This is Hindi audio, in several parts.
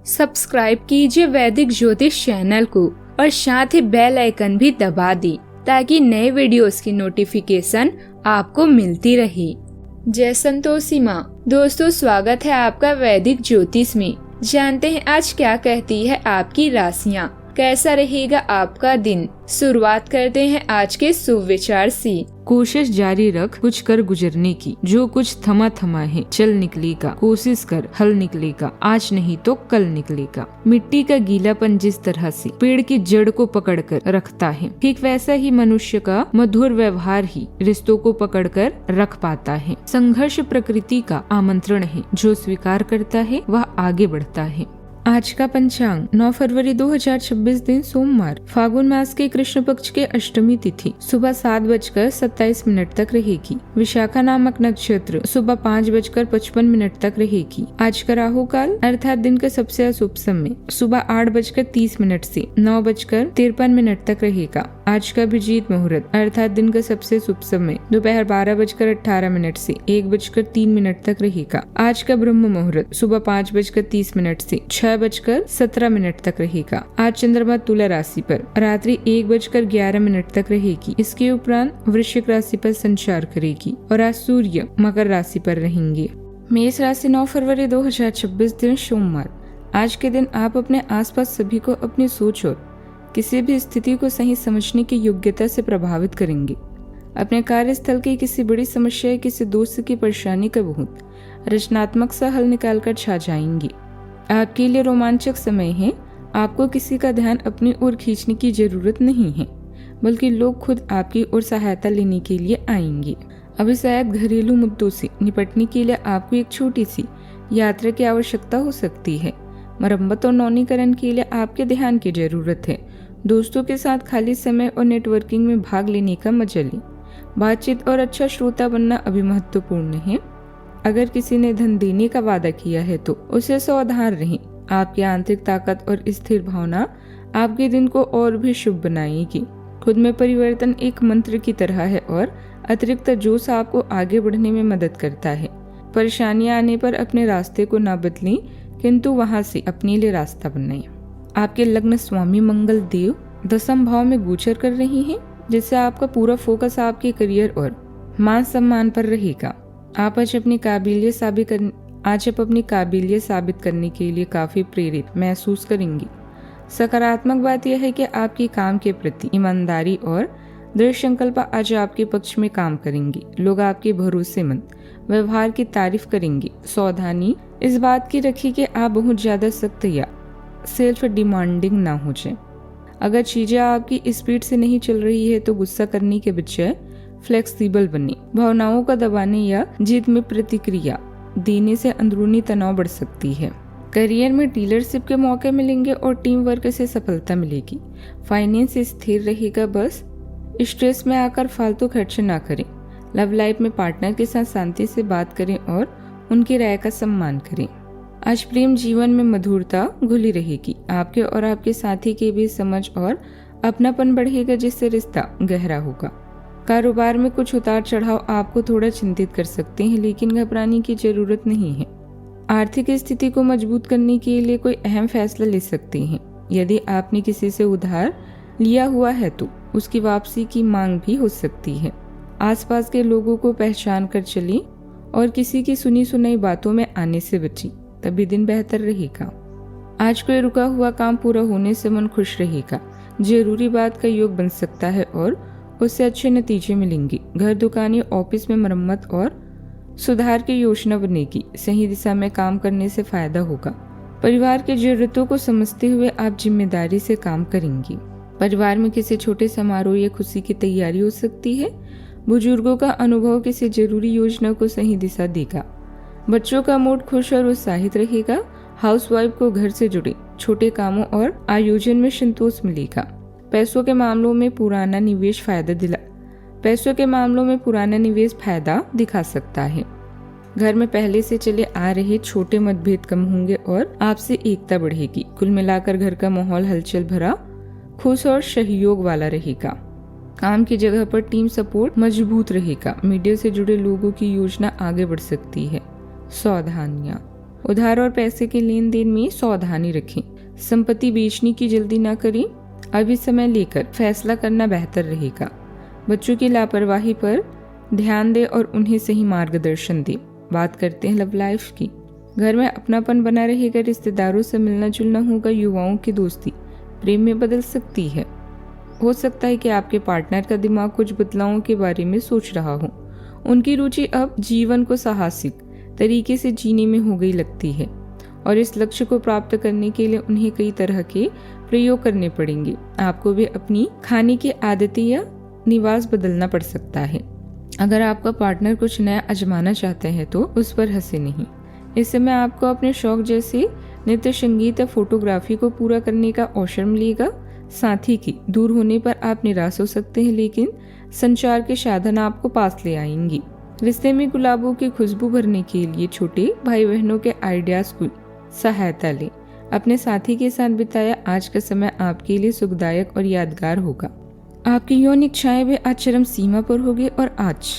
सब्सक्राइब कीजिए वैदिक ज्योतिष चैनल को और साथ ही बेल आइकन भी दबा दी ताकि नए वीडियोस की नोटिफिकेशन आपको मिलती रहे। जय संतोषी माँ। दोस्तों, स्वागत है आपका वैदिक ज्योतिष में। जानते हैं आज क्या कहती है आपकी राशियाँ, कैसा रहेगा आपका दिन। शुरुआत करते हैं आज के शुभ विचार से। कोशिश जारी रख कुछ कर गुजरने की, जो कुछ थमा थमा है चल निकलेगा। कोशिश कर हल निकलेगा, आज नहीं तो कल निकलेगा। मिट्टी का गीलापन जिस तरह से पेड़ की जड़ को पकड़कर रखता है, ठीक वैसा ही मनुष्य का मधुर व्यवहार ही रिश्तों को पकड़कर रख पाता है। संघर्ष प्रकृति का आमंत्रण है, जो स्वीकार करता है वह आगे बढ़ता है। आज का पंचांग 9 फरवरी 2026 दिन सोमवार, फागुन मास के कृष्ण पक्ष के अष्टमी तिथि सुबह 7:27 तक रहेगी। विशाखा नामक नक्षत्र सुबह 5:55 तक रहेगी। आज का राहु काल अर्थात दिन का सबसे अशुभ समय सुबह 8:30 से 9:53 तक रहेगा। आज का अभिजीत मुहूर्त अर्थात दिन का सबसे शुभ समय दोपहर 12:18 से 1:03 तक रहेगा। आज का ब्रह्म मुहूर्त सुबह 5:30 से 6:17 तक रहेगा। आज चंद्रमा तुला राशि पर रात्रि 1:11 तक रहेगी। इसके उपरांत वृश्चिक राशि पर संचार करेगी और आज सूर्य मकर राशि पर रहेंगे। मेष राशि 9 फरवरी 2026 दिन सोमवार। आज के दिन आप अपने आसपास सभी को अपनी सोच और किसी भी स्थिति को सही समझने की योग्यता से प्रभावित करेंगे। अपने कार्यस्थल की किसी बड़ी समस्या या किसी दोस्त की परेशानी का बहुत रचनात्मक सा हल निकालकर छा जाएंगे। आपके लिए रोमांचक समय है। आपको किसी का ध्यान अपनी ओर खींचने की जरूरत नहीं है, बल्कि लोग खुद आपकी ओर सहायता लेने के लिए आएंगे। अभी शायद घरेलू मुद्दों से निपटने के लिए आपको एक छोटी सी यात्रा की आवश्यकता हो सकती है। मरम्मत और नवीनीकरण के लिए आपके ध्यान की जरूरत है। दोस्तों के साथ खाली समय और नेटवर्किंग में भाग लेने का मजा लें। बातचीत और अच्छा श्रोता बनना अभी महत्वपूर्ण है। अगर किसी ने धन देने का वादा किया है तो उसे सावधान रहें। आपकी आंतरिक ताकत और स्थिर भावना आपके दिन को और भी शुभ बनाएगी। खुद में परिवर्तन एक मंत्र की तरह है और अतिरिक्त जोश आपको आगे बढ़ने में मदद करता है। परेशानियां आने पर अपने रास्ते को ना बदलें, किंतु वहां से अपने लिए रास्ता बनाएं। आपके लग्न स्वामी मंगल देव 10वें भाव में गोचर कर रही हैं, जिससे आपका पूरा फोकस आपके करियर और मान सम्मान पर रहेगा। आप आज अपनी काबिलियत साबित करने के लिए काफी प्रेरित महसूस करेंगी। सकारात्मक बात यह है कि आपकी काम के प्रति ईमानदारी और दृढ़ संकल्प आज आपके पक्ष में काम करेंगी। लोग आपके भरोसेमंद व्यवहार की तारीफ करेंगे। सावधानी इस बात की रखिए कि आप बहुत ज्यादा सख्त या सेल्फ डिमांडिंग ना हो जाए। अगर चीजें आपकी स्पीड से नहीं चल रही है तो गुस्सा करने के बजाय फ्लेक्सिबल बने। भावनाओं का दबाने या जीत में प्रतिक्रिया देने से अंदरूनी तनाव बढ़ सकती है। करियर में डीलरशिप के मौके मिलेंगे और टीम वर्क से सफलता मिलेगी। फाइनेंस स्थिर रहेगा, बस स्ट्रेस में आकर फालतू खर्च ना करें। लव लाइफ में पार्टनर के साथ शांति से बात करें और उनकी राय का सम्मान करें। आज प्रेम जीवन में मधुरता घुली रहेगी। आपके और आपके साथी के बीच समझ और अपनापन बढ़ेगा, जिससे रिश्ता गहरा होगा। कारोबार में कुछ उतार चढ़ाव आपको थोड़ा चिंतित कर सकते हैं, लेकिन घबराने की जरूरत नहीं है। आर्थिक स्थिति को मजबूत करने के लिए कोई अहम फैसला ले सकते हैं। यदि आपने किसी से उधार लिया हुआ है तो उसकी वापसी की मांग भी हो सकती है। आसपास के लोगों को पहचान कर चलें और किसी की सुनी सुनाई बातों में आने से बचें, तभी दिन बेहतर रहेगा। आज कोई रुका हुआ काम पूरा होने से मन खुश रहेगा। जरूरी बात का योग बन सकता है और उससे अच्छे नतीजे मिलेंगे। घर, दुकान या ऑफिस में मरम्मत और सुधार की योजना बनेगी। सही दिशा में काम करने से फायदा होगा। परिवार की जरूरतों को समझते हुए आप जिम्मेदारी से काम करेंगे। परिवार में किसी छोटे समारोह या खुशी की तैयारी हो सकती है। बुजुर्गों का अनुभव किसी जरूरी योजना को सही दिशा देगा। बच्चों का मूड खुश और उत्साहित रहेगा। हाउसवाइफ को घर से जुड़े छोटे कामों और आयोजन में संतोष मिलेगा। पैसों के मामलों में पुराना निवेश फायदा दिखा सकता है। घर में पहले से चले आ रहे छोटे मतभेद कम होंगे और आपसे एकता बढ़ेगी। कुल मिलाकर घर का माहौल हलचल भरा, खुश और सहयोग वाला रहेगा। काम की जगह पर टीम सपोर्ट मजबूत रहेगा। मीडिया से जुड़े लोगों की योजना आगे बढ़ सकती है। सावधानियां, उधार और पैसे के लेन देन में सावधानी रखें। संपत्ति बेचने की जल्दी ना करें, अभी समय लेकर फैसला करना बेहतर रहेगा। बच्चों की लापरवाही पर ध्यान दें और उन्हें सही मार्गदर्शन दें। बात करते हैं लव लाइफ की। घर में अपनापन बना रहेगा, रिश्तेदारों से मिलना जुलना होगा। युवाओं की दोस्ती प्रेम में बदल सकती है। हो सकता है कि आपके पार्टनर का दिमाग कुछ बदलावों के बारे में सोच रहा हो। उनकी रुचि अब जीवन को साहसिक तरीके से जीने में हो गई लगती है और इस लक्ष्य को प्राप्त करने के लिए उन्हें कई तरह के प्रयोग करने पड़ेंगे। आपको भी अपनी खाने की आदतें या निवास बदलना पड़ सकता है। अगर आपका पार्टनर कुछ नया आजमाना चाहते हैं तो उस पर हंसे नहीं। इस समय आपको अपने शौक जैसे नृत्य, संगीत या फोटोग्राफी को पूरा करने का अवसर मिलेगा। साथी की दूर होने पर आप निराश हो सकते हैं, लेकिन संचार के साधन आपको पास ले आएंगी। रिश्ते में गुलाबों की खुशबू भरने के लिए छोटे भाई बहनों के आइडियाज की सहायता लें। अपने साथी के साथ बिताया आज का समय आपके लिए सुखदायक और यादगार होगा। आपकी यौन इच्छाएं भी आज चरम सीमा पर होगी और आज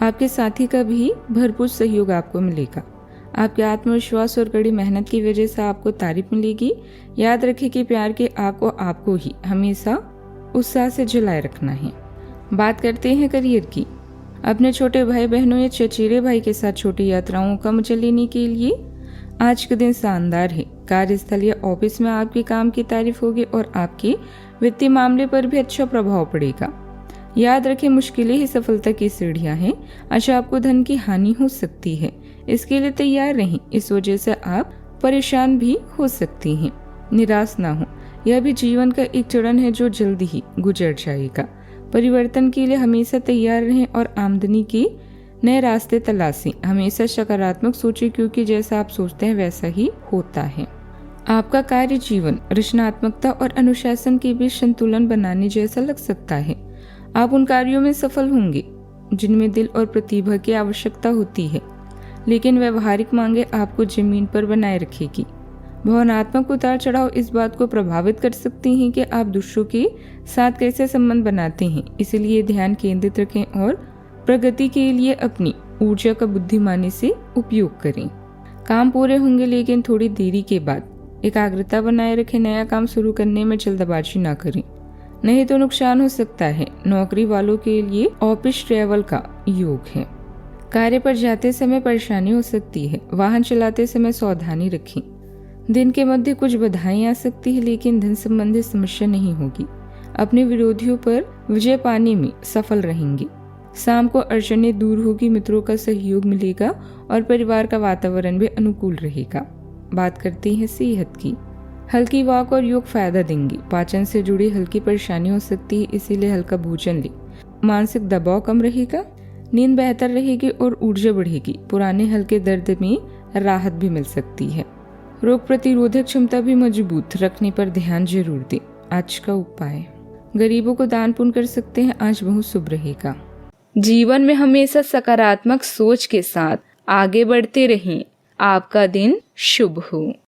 आपके साथी का भी भरपूर सहयोग आपको मिलेगा। आपके आत्मविश्वास और कड़ी मेहनत की वजह से आपको तारीफ मिलेगी। याद रखें कि प्यार के आग को आपको ही हमेशा उत्साह से जलाए रखना है। बात करते हैं करियर की। अपने छोटे भाई बहनों या चचेरे भाई के साथ छोटी यात्राओं का मजा लेने के लिए आज का दिन शानदार है। कार्यस्थल या ऑफिस में आपके काम की तारीफ होगी और आपके वित्तीय मामले पर भी अच्छा प्रभाव पड़ेगा। याद रखें, मुश्किलें ही सफलता की सीढ़ियां हैं। आज आपको धन की हानि हो सकती है, इसके लिए तैयार रहें। इस वजह से आप परेशान भी हो सकती हैं। निराश ना हो, यह भी जीवन का एक चरण है जो जल्दी ही गुजर जाएगा। परिवर्तन के लिए हमेशा तैयार रहें और आमदनी के नए रास्ते तलाशें। हमेशा सकारात्मक सोचें, क्योंकि जैसा आप सोचते हैं वैसा ही होता है। आपका कार्य जीवन रचनात्मकता और अनुशासन के बीच संतुलन बनाने जैसा लग सकता है। आप उन कार्यों में सफल होंगे जिनमें दिल और प्रतिभा की आवश्यकता होती है, लेकिन व्यवहारिक मांगे आपको जमीन पर बनाए रखेगी। भावनात्मक उतार चढ़ाव इस बात को प्रभावित कर सकती हैं कि आप दूसरों के साथ कैसे संबंध बनाते हैं। इसलिए ध्यान केंद्रित रखें और प्रगति के लिए अपनी ऊर्जा का बुद्धिमानी से उपयोग करें। काम पूरे होंगे, लेकिन थोड़ी देरी के बाद एकाग्रता बनाए रखें। नया काम शुरू करने में जल्दबाजी ना करें, नहीं तो नुकसान हो सकता है। नौकरी वालों के लिए ऑफिस ट्रैवल का योग है। कार्य पर जाते समय परेशानी हो सकती है। वाहन चलाते समय सावधानी रखें। दिन के मध्य कुछ बाधाएं आ सकती है, लेकिन धन संबंधी समस्या नहीं होगी। अपने विरोधियों पर विजय पाने में सफल रहेंगे। शाम को अड़चनें दूर होगी, मित्रों का सहयोग मिलेगा और परिवार का वातावरण भी अनुकूल रहेगा। बात करते हैं सेहत की। हल्की वॉक और योग फायदा देंगे। पाचन से जुड़ी हल्की परेशानी हो सकती है, इसीलिए हल्का भोजन ले। मानसिक दबाव कम रहेगा, नींद बेहतर रहेगी और ऊर्जा बढ़ेगी। पुराने हल्के दर्द में राहत भी मिल सकती है। रोग प्रतिरोधक क्षमता भी मजबूत रखने पर ध्यान जरूर दें। आज का उपाय, गरीबों को दान पुण्य कर सकते हैं। आज बहुत शुभ रहेगा। जीवन में हमेशा सकारात्मक सोच के साथ आगे बढ़ते रहें। आपका दिन शुभ हो।